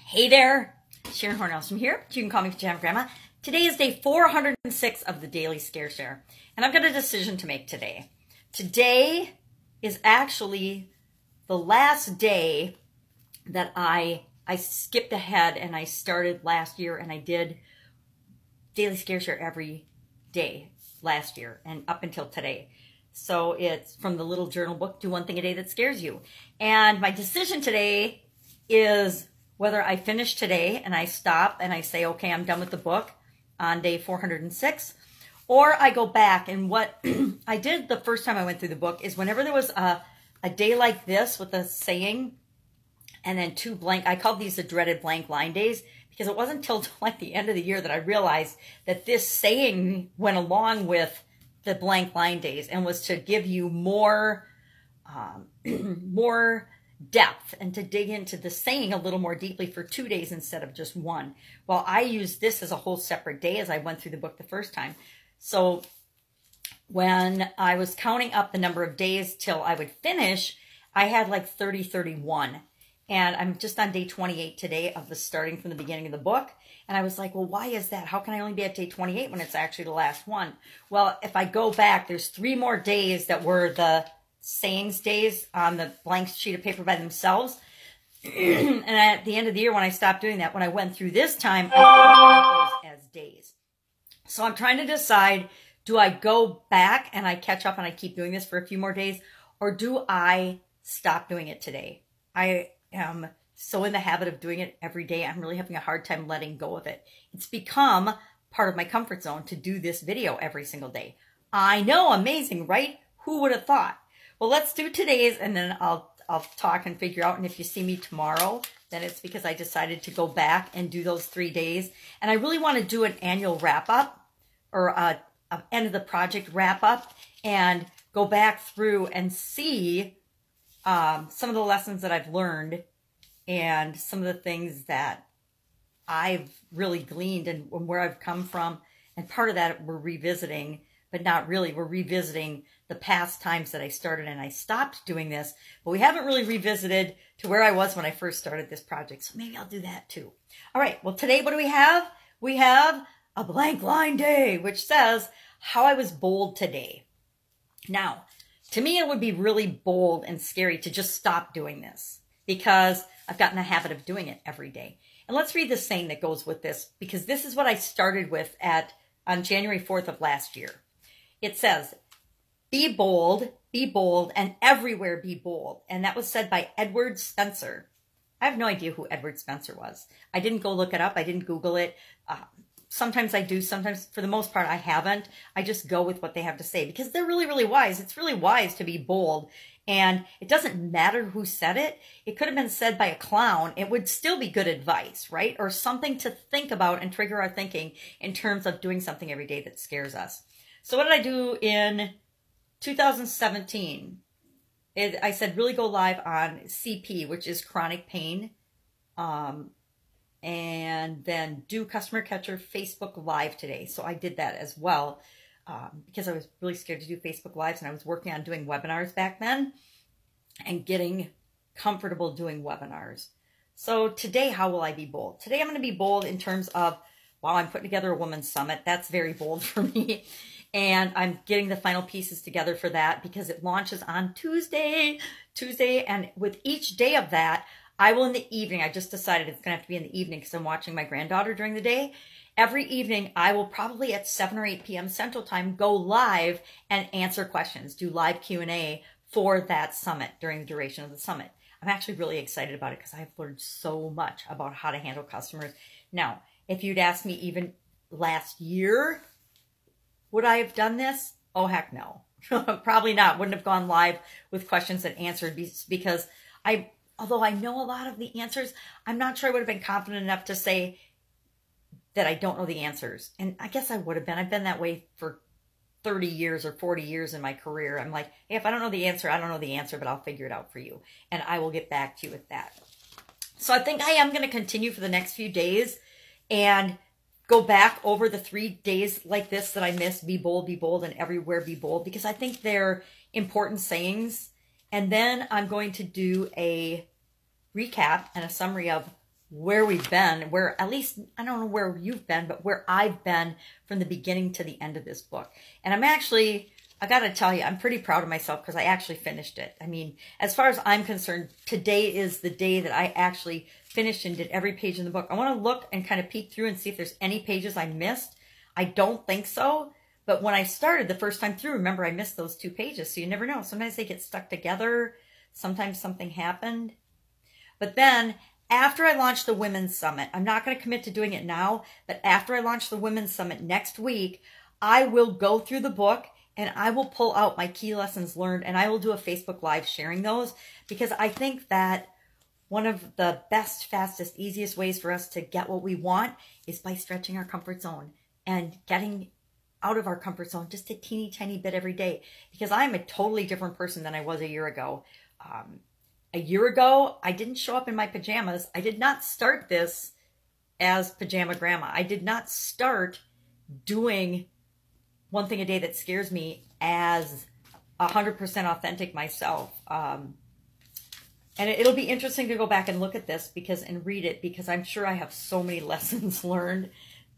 Hey there, Sharon Horne-Ellstrom here. You can call me Pajama Grandma. Today is day 406 of the Daily Scare Share, and I've got a decision to make today. Today is actually the last day that I skipped ahead and I started last year, and I did Daily Scare Share every day last year and up until today. So it's from the little journal book, Do One Thing a Day That Scares You. And my decision today is whether I finish today and I stop and I say, okay, I'm done with the book on day 406, or I go back. And what I did the first time I went through the book is whenever there was a day like this with a saying and then two blank, I called these the dreaded blank line days, because it wasn't until like the end of the year that I realized that this saying went along with the blank line days and was to give you more, more depth and to dig into the saying a little more deeply for 2 days instead of just one. Well, I used this as a whole separate day as I went through the book the first time. So when I was counting up the number of days till I would finish, I had like 31. And I'm just on day 28 today of the starting from the beginning of the book. And I was like, well, why is that? How can I only be at day 28 when it's actually the last one? Well, if I go back, there's 3 more days that were the sayings days on the blank sheet of paper by themselves. And at the end of the year, when I stopped doing that, when I went through this time, I did those as days. So I'm trying to decide, do I go back and I catch up and I keep doing this for a few more days, or do I stop doing it today? I am so in the habit of doing it every day. I'm really having a hard time letting go of it. It's become part of my comfort zone to do this video every single day. I know, amazing, right? Who would have thought? Well, let's do today's, and then I'll talk and figure out. And if you see me tomorrow, then it's because I decided to go back and do those 3 days. And I really want to do an annual wrap up, or a end of the project wrap up, and go back through and see some of the lessons that I've learned and some of the things that I've really gleaned and where I've come from. And part of that we're revisiting, but not really. We're revisiting the past times that I started and I stopped doing this, but we haven't really revisited to where I was when I first started this project. So maybe I'll do that too. All right. Well, today, what do we have? We have a blank line day, which says how I was bold today. Now, to me, it would be really bold and scary to just stop doing this, because I've gotten a habit of doing it every day. And let's read the saying that goes with this, because this is what I started with on January 4th of last year. It says, be bold, and everywhere be bold. And that was said by Edward Spencer. I have no idea who Edward Spencer was. I didn't go look it up. I didn't Google it. Sometimes I do. Sometimes, for the most part, I haven't. I just go with what they have to say, because they're really, really wise. It's really wise to be bold. And it doesn't matter who said it. It could have been said by a clown. It would still be good advice, right? Or something to think about and trigger our thinking in terms of doing something every day that scares us. So what did I do in 2017? I said really go live on CP, which is chronic pain. And then do Customer Catcher Facebook Live today. So I did that as well, because I was really scared to do Facebook Lives, and I was working on doing webinars back then and getting comfortable doing webinars. So today, how will I be bold? Today, I'm going to be bold in terms of, wow, I'm putting together a women's summit. That's very bold for me. And I'm getting the final pieces together for that, because it launches on Tuesday. And with each day of that, I will in the evening, I just decided it's going to have to be in the evening because I'm watching my granddaughter during the day. Every evening, I will probably at 7 or 8 p.m. Central Time go live and answer questions, do live Q&A for that summit during the duration of the summit. I'm actually really excited about it because I've learned so much about how to handle customers. Now, if you'd asked me even last year, would I have done this? Oh, heck no. Probably not. Wouldn't have gone live with questions and answered, because although I know a lot of the answers, I'm not sure I would have been confident enough to say that I don't know the answers. And I guess I would have been. I've been that way for 30 years or 40 years in my career. I'm like, hey, if I don't know the answer, I don't know the answer, but I'll figure it out for you. And I will get back to you with that. So I think I am going to continue for the next few days and go back over the 3 days like this that I missed. Be bold, and everywhere be bold, because I think they're important sayings. And then I'm going to do a recap and a summary of where we've been, where at least, I don't know where you've been, but where I've been from the beginning to the end of this book. And I'm actually, I got to tell you, I'm pretty proud of myself because I actually finished it. I mean, as far as I'm concerned, today is the day that I actually finished and did every page in the book. I want to look and kind of peek through and see if there's any pages I missed. I don't think so. But when I started the first time through, remember, I missed those 2 pages. So you never know. Sometimes they get stuck together. Sometimes something happened. But then after I launch the Women's Summit, I'm not going to commit to doing it now, but after I launch the Women's Summit next week, I will go through the book and I will pull out my key lessons learned and I will do a Facebook Live sharing those, because I think that one of the best, fastest, easiest ways for us to get what we want is by stretching our comfort zone and getting out of our comfort zone just a teeny tiny bit every day, because I'm a totally different person than I was a year ago. A year ago, I didn't show up in my pajamas. I did not start this as Pajama Grandma. I did not start doing one thing a day that scares me as 100% authentic myself. And it'll be interesting to go back and look at this and read it, because I'm sure I have so many lessons learned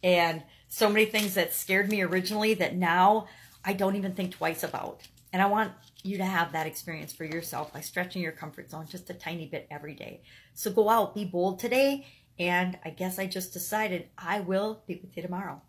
and so many things that scared me originally that now I don't even think twice about. And I want you to have that experience for yourself by stretching your comfort zone just a tiny bit every day. So go out, be bold today. And I guess I just decided I will be with you tomorrow.